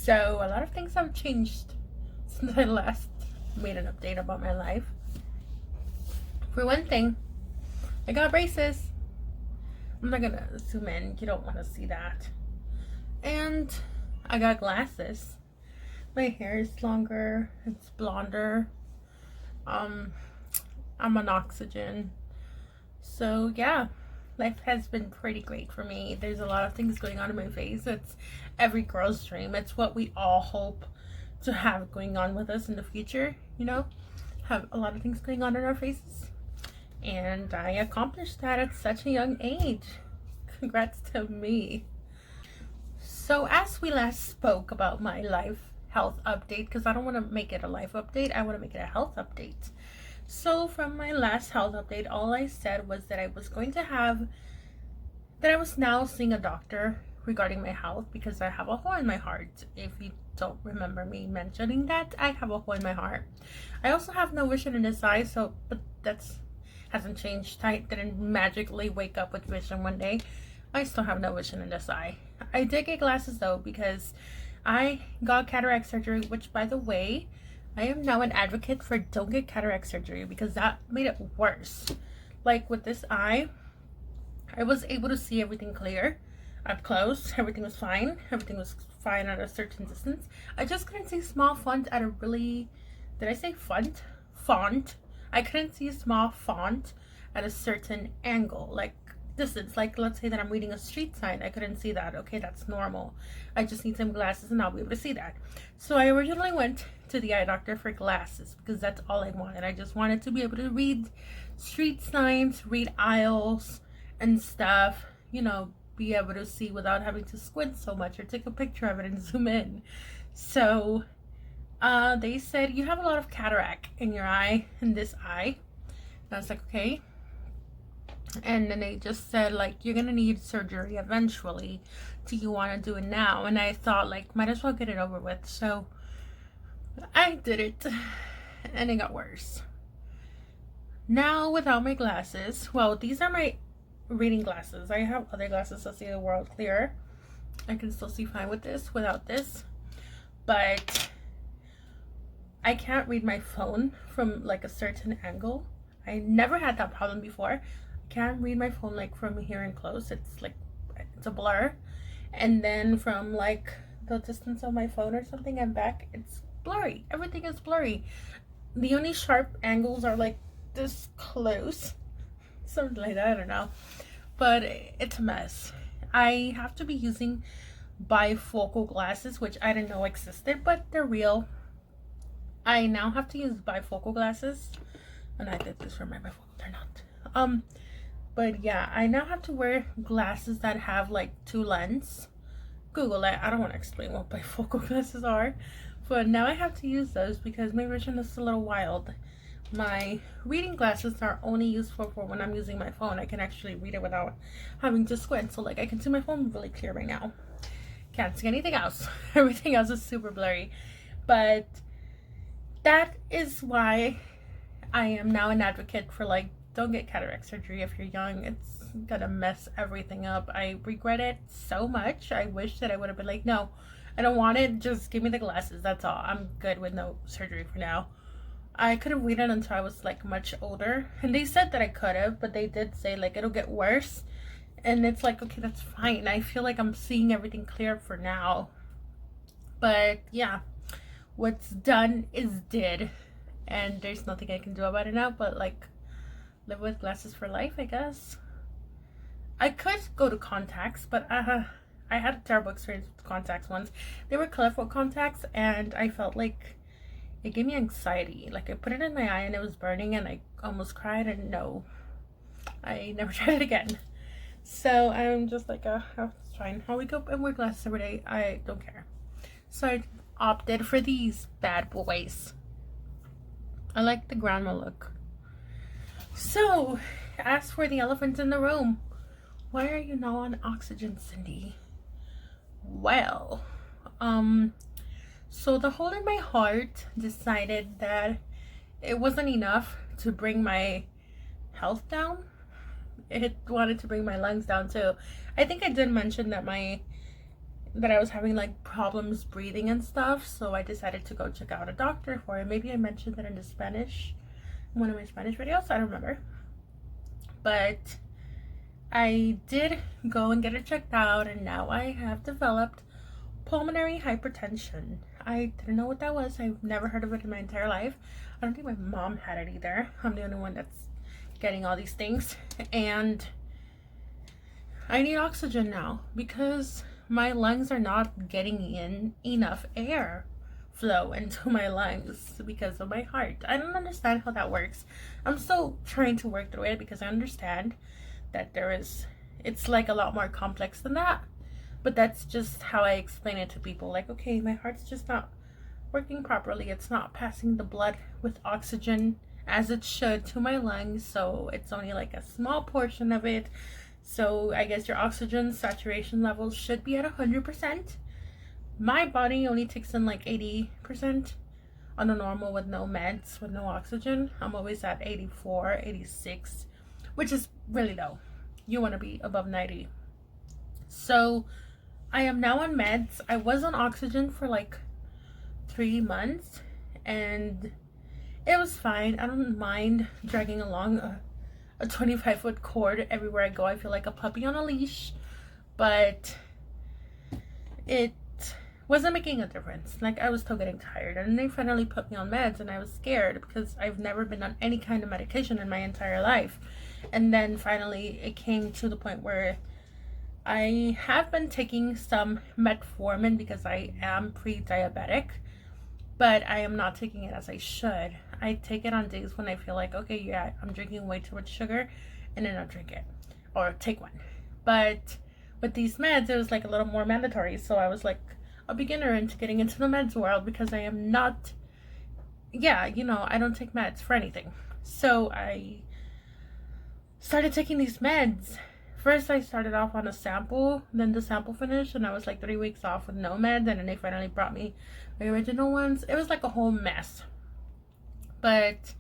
So a lot of things have changed since I last made an update about my life. For one thing, I got braces. I'm not gonna zoom in, you don't want to see that. And I got glasses. My hair is longer, it's blonder. I'm on oxygen. So yeah, life has been pretty great for me. There's a lot of things going on in my face. It's every girl's dream. It's what we all hope to have going on with us in the future, have a lot of things going on in our faces. And I accomplished that at such a young age. Congrats to me. So as we last spoke about my life health update, because I don't want to make it a life update, I want to make it a health update. So from my last health update, all I said was that I was now seeing a doctor regarding my health because I have a hole in my heart. If you don't remember me mentioning that, I have a hole in my heart. I also have no vision in this eye, but that's hasn't changed. I didn't magically wake up with vision one day. I still have no vision in this eye. I did get glasses though because I got cataract surgery, which by the way, I am now an advocate for don't get cataract surgery because that made it worse. Like with this eye, I was able to see everything clear up close. Everything was fine. Everything was fine at a certain distance. I just couldn't see small font at a really, did I say font? Font. I couldn't see a small font at a certain angle, like distance. Like let's say that I'm reading a street sign. I couldn't see that. Okay, that's normal. I just need some glasses and I'll be able to see that. So I originally went to the eye doctor for glasses because that's all I wanted. I just wanted to be able to read street signs, read aisles and stuff, be able to see without having to squint so much or take a picture of it and zoom in. So they said you have a lot of cataract in your eye, in this eye. And I was like, okay. And then they just said like you're gonna need surgery eventually. Do you want to do it now? And I thought like might as well get it over with. So I did it, and it got worse. Now without my glasses, well, these are my reading glasses. I have other glasses to see the world clearer. I can still see fine with this, without this, but I can't read my phone from like a certain angle. I never had that problem before. I can't read my phone like from here and close. It's a blur. And then from like the distance of my phone or something and back, it's blurry. Everything is blurry. The only sharp angles are like this close. Something like that, I don't know. But it's a mess. I have to be using bifocal glasses, which I didn't know existed, but they're real. I now have to use bifocal glasses, and I did this for my bifocal, they're not. But yeah, I now have to wear glasses that have like two lenses. Google it. I don't want to explain what bifocal glasses are, but now I have to use those because my vision is a little wild. My reading glasses are only useful for when I'm using my phone. I can actually read it without having to squint, so like I can see my phone really clear right now. Can't see anything else. Everything else is super blurry. But that is why I am now an advocate for like don't get cataract surgery if you're young. It's gonna mess everything up. I regret it so much. I wish that I would have been like, no, I don't want it, just give me the glasses, that's all. I'm good with no surgery for now. I could have waited until I was like much older, and they said that I could have, but they did say like it'll get worse, and it's like, okay, that's fine. I feel like I'm seeing everything clear for now. But yeah, what's done is did, and there's nothing I can do about it now but like live with glasses for life, I guess. I could go to contacts, but I had a terrible experience with contacts once. They were colorful contacts, and I felt like it gave me anxiety. Like I put it in my eye and it was burning and I almost cried, and no, I never tried it again. So I'm just like, it's fine. I'll wake up and wear glasses every day. I don't care. So I opted for these bad boys. I like the grandma look. So, as for the elephant in the room, why are you now on oxygen, Cindy? Well, so the hole in my heart decided that it wasn't enough to bring my health down. It wanted to bring my lungs down too. I think I did mention that my that I was having like problems breathing and stuff, so I decided to go check out a doctor for it. Maybe I mentioned that in the Spanish, one of my Spanish videos, I don't remember. But I did go and get it checked out, and now I have developed pulmonary hypertension. I didn't know what that was. I've never heard of it in my entire life. I don't think my mom had it either. I'm the only one that's getting all these things. And I need oxygen now because my lungs are not getting in enough air flow into my lungs because of my heart. I don't understand how that works. I'm still trying to work through it because I understand that it's like a lot more complex than that. But that's just how I explain it to people. Like, okay, my heart's just not working properly. It's not passing the blood with oxygen as it should to my lungs. So it's only like a small portion of it. So I guess your oxygen saturation levels should be at 100%. My body only takes in like 80% on the normal with no meds, with no oxygen. I'm always at 84, 86, which is really low. You want to be above 90. So I am now on meds. I was on oxygen for like 3 months and it was fine. I don't mind dragging along a 25-foot cord everywhere I go. I feel like a puppy on a leash, but it wasn't making a difference. Like, I was still getting tired, and they finally put me on meds, and I was scared because I've never been on any kind of medication in my entire life. And then finally it came to the point where I have been taking some metformin because I am pre-diabetic, but I am not taking it as I should. I take it on days when I feel like, okay, yeah, I'm drinking way too much sugar, and then I'll drink it or take one. But with these meds, it was like a little more mandatory. So I was like a beginner into getting into the meds world because I am not, I don't take meds for anything. So I started taking these meds. First, I started off on a sample, then the sample finished, and I was like 3 weeks off with no meds, and then they finally brought me the original ones. It was like a whole mess. But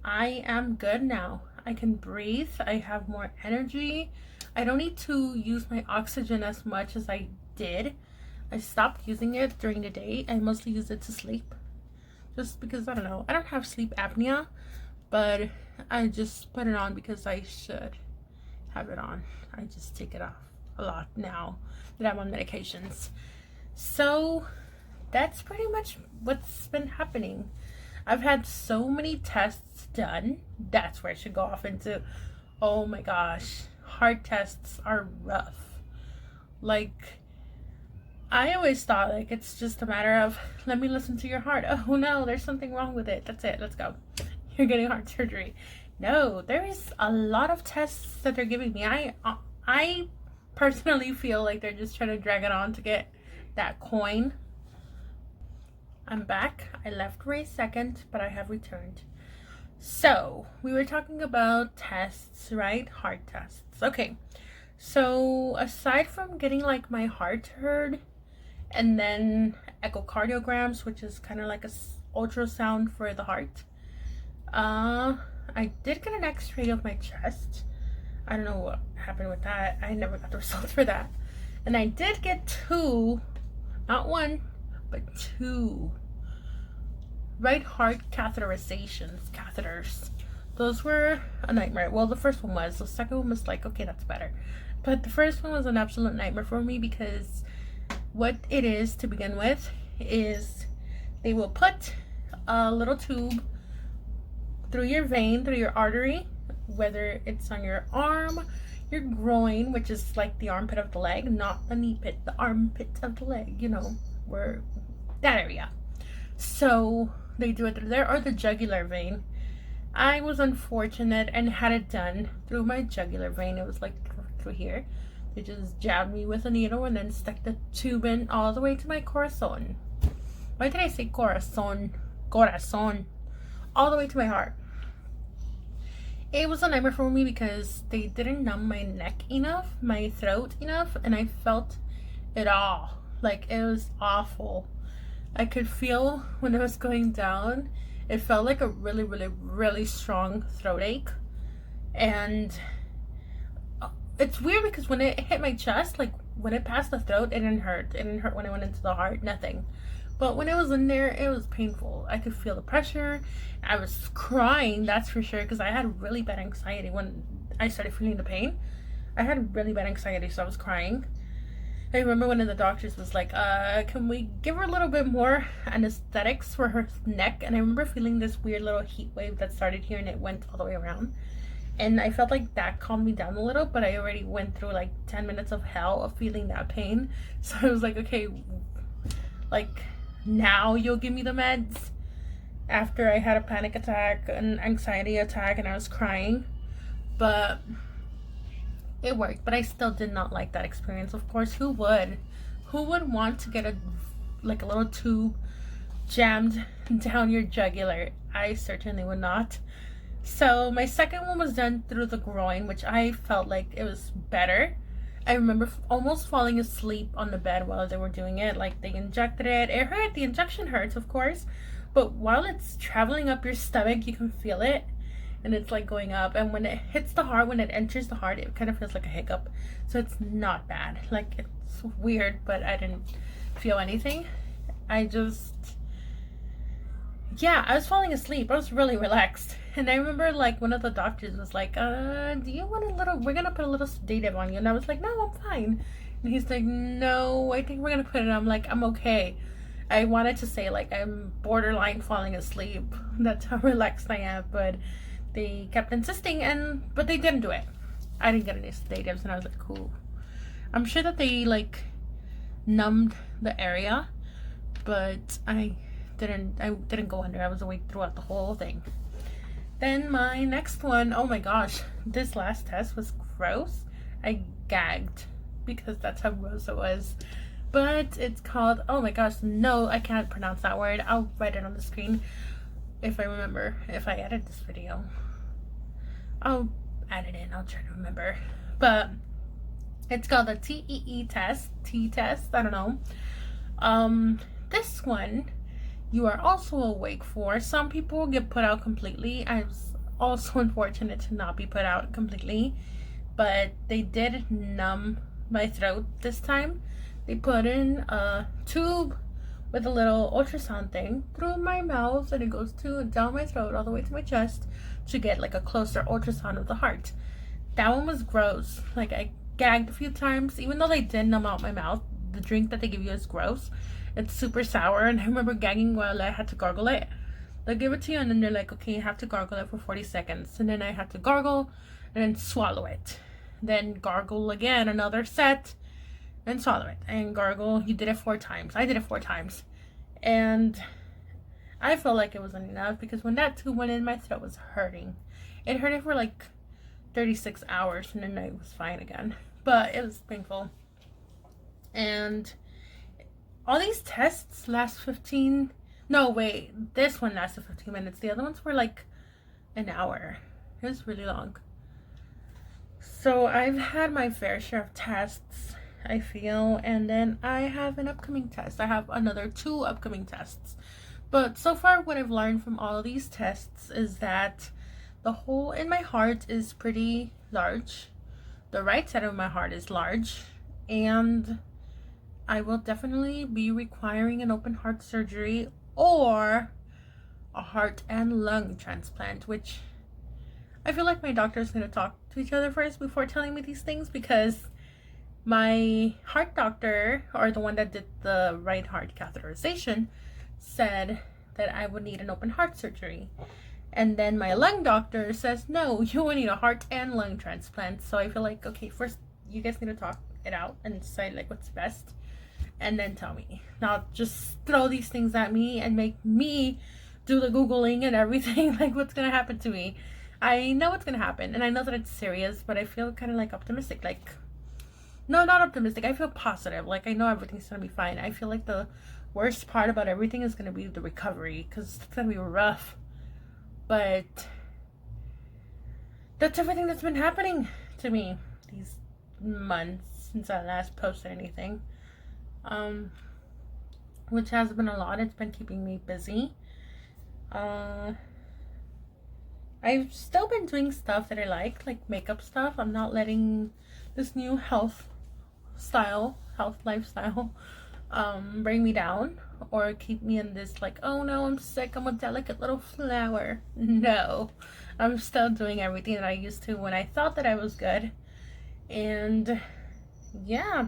I am good now. I can breathe. I have more energy. I don't need to use my oxygen as much as I did. I stopped using it during the day. I mostly use it to sleep. Just because, I don't know. I don't have sleep apnea, but I just put it on because I should have it on. I just take it off a lot now that I'm on medications. So that's pretty much what's been happening. I've had so many tests done. That's where I should go off into. Oh my gosh, heart tests are rough. Like, I always thought like it's just a matter of, let me listen to your heart. Oh no, there's something wrong with it. That's it. Let's go. You're getting heart surgery. No, there is a lot of tests that they're giving me. I personally feel like they're just trying to drag it on to get that coin. I'm back. I left for a second, but I have returned. So, we were talking about tests, right? Heart tests. Okay. So, aside from getting like my heart heard and then echocardiograms, which is kind of like a ultrasound for the heart, I did get an x-ray of my chest. I don't know what happened with that. I never got the results for that. And I did get 2, not 1, but 2 right heart catheters. Those were a nightmare. Well, the first one was. The second one was like, okay, that's better. But the first one was an absolute nightmare for me because what it is to begin with is they will put a little tube through your vein, through your artery, whether it's on your arm, your groin, which is like the armpit of the leg, not the knee pit, the armpit of the leg, where that area. So they do it through there, or the jugular vein. I was unfortunate and had it done through my jugular vein. It was like through here. They just jabbed me with a needle and then stuck the tube in all the way to my corazon. Why did I say corazon? Corazon. All the way to my heart. It was a nightmare for me because they didn't numb my neck enough, my throat enough, and I felt it all. Like, it was awful. I could feel when it was going down, it felt like a really, really, really strong throat ache. And it's weird because when it hit my chest, like when it passed the throat, it didn't hurt. It didn't hurt when it went into the heart, nothing. But when it was in there, it was painful. I could feel the pressure. I was crying, that's for sure, because I had really bad anxiety when I started feeling the pain. I had really bad anxiety, so I was crying. I remember one of the doctors was like, can we give her a little bit more anesthetics for her neck? And I remember feeling this weird little heat wave that started here and it went all the way around. And I felt like that calmed me down a little, but I already went through like 10 minutes of hell of feeling that pain. So I was like, okay, like now you'll give me the meds? After I had a panic attack, an anxiety attack, and I was crying. But it worked, but I still did not like that experience. Of course, who would? Who would want to get a little tube jammed down your jugular? I certainly would not. So my second one was done through the groin, which I felt like it was better. I remember almost falling asleep on the bed while they were doing it. Like they injected it. It hurt. The injection hurts, of course. But while it's traveling up your stomach, you can feel it. And it's like going up. And when it hits the heart, when it enters the heart, it kind of feels like a hiccup. So it's not bad. Like it's weird, but I didn't feel anything. I was falling asleep. I was really relaxed. And I remember like one of the doctors was like, do you want we're gonna put a little sedative on you. And I was like, no, I'm fine. And he's like, no, I think we're gonna put it. I'm like, I'm okay. I wanted to say like I'm borderline falling asleep. That's how relaxed I am, but they kept insisting, but they didn't do it. I didn't get any sedatives, and I was like, cool. I'm sure that they like numbed the area, but I didn't go under. I was awake throughout the whole thing. Then my next one, oh my gosh, this last test was gross. I gagged because that's how gross it was. But it's called, oh my gosh, no, I can't pronounce that word. I'll write it on the screen if I remember, if I edit this video. I'll add it in, I'll try to remember. But it's called the TEE test, T-test, I don't know. This one, you are also awake for. Some people get put out completely. I was also unfortunate to not be put out completely. But they did numb my throat this time. They put in a tube with a little ultrasound thing through my mouth, and it goes down my throat all the way to my chest to get like a closer ultrasound of the heart. That one was gross. Like I gagged a few times, even though they did numb out my mouth. The drink that they give you is gross. It's super sour, and I remember gagging while I had to gargle it. They give it to you, and then they're like, okay, you have to gargle it for 40 seconds. And then I had to gargle and then swallow it. Then gargle again, another set, and swallow it. And gargle, you did it 4 times. I did it 4 times. And I felt like it wasn't enough because when that tube went in, my throat was hurting. It hurted for like 36 hours, and then I was fine again. But it was painful. And all these tests last 15... No, wait. This one lasted 15 minutes. The other ones were like an hour. It was really long. So I've had my fair share of tests, I feel. And then I have an upcoming test. I have another 2 upcoming tests. But so far what I've learned from all of these tests is that the hole in my heart is pretty large. The right side of my heart is large. And I will definitely be requiring an open heart surgery or a heart and lung transplant, which I feel like my doctor's going to talk to each other first before telling me these things, because my heart doctor, or the one that did the right heart catheterization, said that I would need an open heart surgery. And then my lung doctor says, no, you will need a heart and lung transplant. So I feel like, okay, first you guys need to talk it out and decide like what's best, and then tell me. Not just throw these things at me and make me do the Googling and everything. Like, what's gonna happen to me? I know what's gonna happen, and I know that it's serious, but I feel kind of like optimistic. Like, no, not optimistic. I feel positive. Like, I know everything's gonna be fine. I feel like the worst part about everything is gonna be the recovery, because it's gonna be rough. But that's everything that's been happening to me these months since I last posted anything. Which has been a lot. It's been keeping me busy. I've still been doing stuff that I like makeup stuff. I'm not letting this new health health lifestyle, bring me down or keep me in this like, oh no, I'm sick, I'm a delicate little flower. No, I'm still doing everything that I used to when I thought that I was good. And yeah,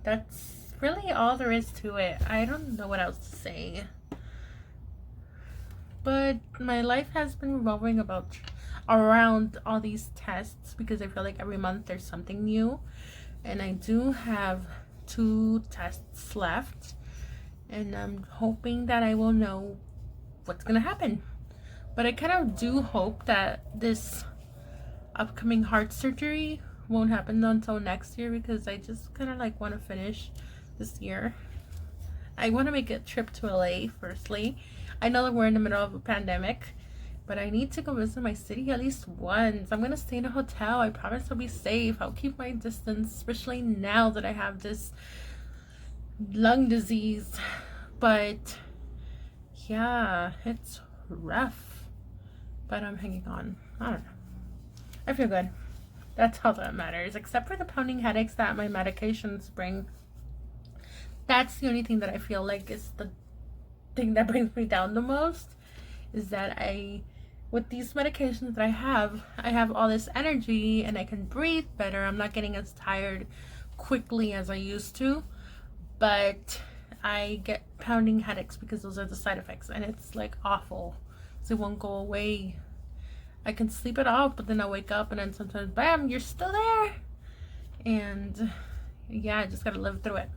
that's really all there is to it. I don't know what else to say. But my life has been revolving around all these tests because I feel like every month there's something new. And I do have 2 tests left. And I'm hoping that I will know what's going to happen. But I kind of do hope that this upcoming heart surgery won't happen until next year because I just kind of like want to finish this year. I want to make a trip to LA firstly. I know that we're in the middle of a pandemic, but I need to go visit my city at least once. I'm going to stay in a hotel. I promise I'll be safe. I'll keep my distance, especially now that I have this lung disease. But yeah, it's rough. But I'm hanging on. I don't know. I feel good. That's all that matters. Except for the pounding headaches that my medications bring. That's the only thing that I feel like is the thing that brings me down the most. Is that with these medications that I have all this energy and I can breathe better. I'm not getting as tired quickly as I used to. But I get pounding headaches because those are the side effects. And it's like awful. So it won't go away. I can sleep it off, but then I wake up and then sometimes, bam, you're still there. And yeah, I just gotta live through it.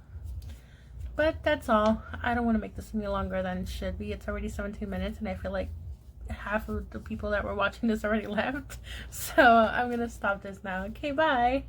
But that's all. I don't want to make this any longer than it should be. It's already 17 minutes and I feel like half of the people that were watching this already left. So I'm gonna stop this now. Okay, bye.